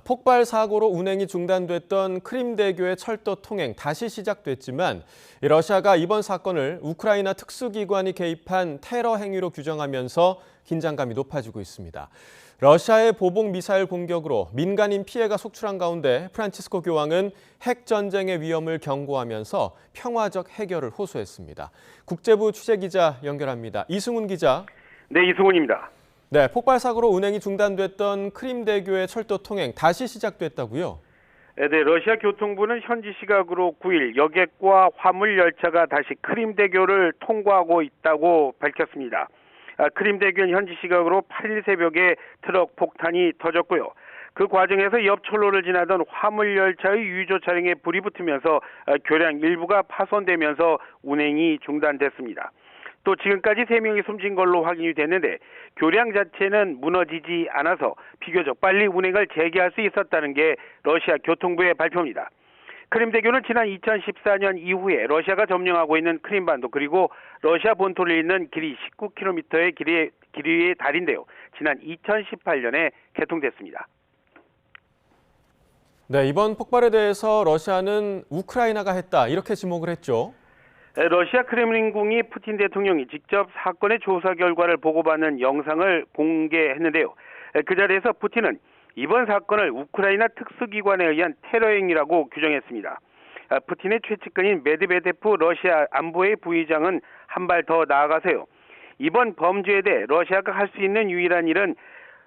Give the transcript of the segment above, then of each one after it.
폭발 사고로 운행이 중단됐던 크림대교의 철도 통행 다시 시작됐지만 러시아가 이번 사건을 우크라이나 특수기관이 개입한 테러 행위로 규정하면서 긴장감이 높아지고 있습니다. 러시아의 보복 미사일 공격으로 민간인 피해가 속출한 가운데 프란치스코 교황은 핵 전쟁의 위험을 경고하면서 평화적 해결을 호소했습니다. 국제부 취재기자 연결합니다. 이승훈 기자. 네, 이승훈입니다. 네, 폭발 사고로 운행이 중단됐던 크림대교의 철도 통행 다시 시작됐다고요? 네, 러시아 교통부는 현지 시각으로 9일 여객과 화물 열차가 다시 크림대교를 통과하고 있다고 밝혔습니다. 크림대교는 현지 시각으로 8일 새벽에 트럭 폭탄이 터졌고요. 그 과정에서 옆 철로를 지나던 화물 열차의 유조 차량에 불이 붙으면서 교량 일부가 파손되면서 운행이 중단됐습니다. 또 지금까지 3명이 숨진 걸로 확인이 됐는데 교량 자체는 무너지지 않아서 비교적 빨리 운행을 재개할 수 있었다는 게 러시아 교통부의 발표입니다. 크림대교는 지난 2014년 이후에 러시아가 점령하고 있는 크림반도 그리고 러시아 본토를 잇는 길이 19km의 길이의 다리인데요. 지난 2018년에 개통됐습니다. 네, 이번 폭발에 대해서 러시아는 우크라이나가 했다 이렇게 지목을 했죠. 러시아 크렘린궁이 푸틴 대통령이 직접 사건의 조사 결과를 보고받는 영상을 공개했는데요. 그 자리에서 푸틴은 이번 사건을 우크라이나 특수기관에 의한 테러 행위라고 규정했습니다. 푸틴의 최측근인 메드베데프 러시아 안보회 부의장은 한 발 더 나아가서요. 이번 범죄에 대해 러시아가 할 수 있는 유일한 일은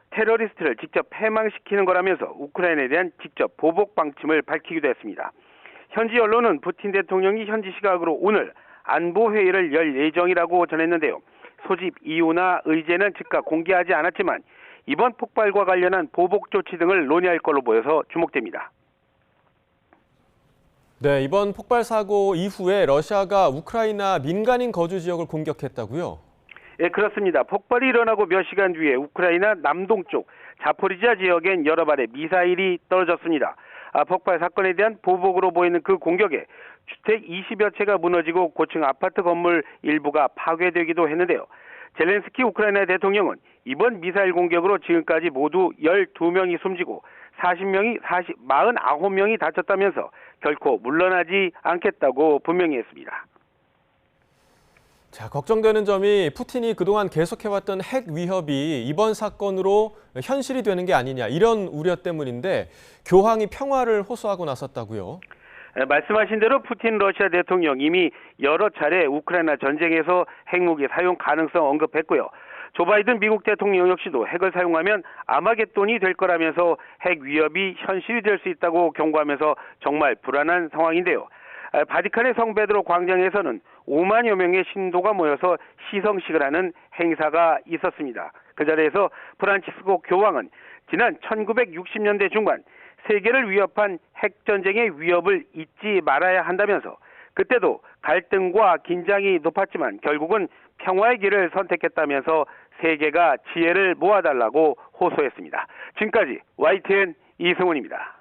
테러리스트를 직접 패망시키는 거라면서 우크라이나에 대한 직접 보복 방침을 밝히기도 했습니다. 현지 언론은 푸틴 대통령이 현지 시각으로 오늘 안보회의를 열 예정이라고 전했는데요. 소집 이유나 의제는 즉각 공개하지 않았지만 이번 폭발과 관련한 보복 조치 등을 논의할 걸로 보여서 주목됩니다. 네, 이번 폭발 사고 이후에 러시아가 우크라이나 민간인 거주 지역을 공격했다고요? 예, 그렇습니다. 폭발이 일어나고 몇 시간 뒤에 우크라이나 남동쪽 자포리지아 지역엔 여러 발의 미사일이 떨어졌습니다. 폭발 사건에 대한 보복으로 보이는 그 공격에 주택 20여 채가 무너지고 고층 아파트 건물 일부가 파괴되기도 했는데요. 젤렌스키 우크라이나 대통령은 이번 미사일 공격으로 지금까지 모두 12명이 숨지고 49명이 다쳤다면서 결코 물러나지 않겠다고 분명히 했습니다. 자, 걱정되는 점이 푸틴이 그동안 계속해왔던 핵 위협이 이번 사건으로 현실이 되는 게 아니냐 이런 우려 때문인데 교황이 평화를 호소하고 나섰다고요? 말씀하신 대로 푸틴 러시아 대통령 이미 여러 차례 우크라이나 전쟁에서 핵무기 사용 가능성 언급했고요. 조 바이든 미국 대통령 역시도 핵을 사용하면 아마겟돈이 될 거라면서 핵 위협이 현실이 될 수 있다고 경고하면서 정말 불안한 상황인데요. 바티칸의 성 베드로 광장에서는 5만여 명의 신도가 모여서 시성식을 하는 행사가 있었습니다. 그 자리에서 프란치스코 교황은 지난 1960년대 중반 세계를 위협한 핵전쟁의 위협을 잊지 말아야 한다면서 그때도 갈등과 긴장이 높았지만 결국은 평화의 길을 선택했다면서 세계가 지혜를 모아달라고 호소했습니다. 지금까지 YTN 이승훈입니다.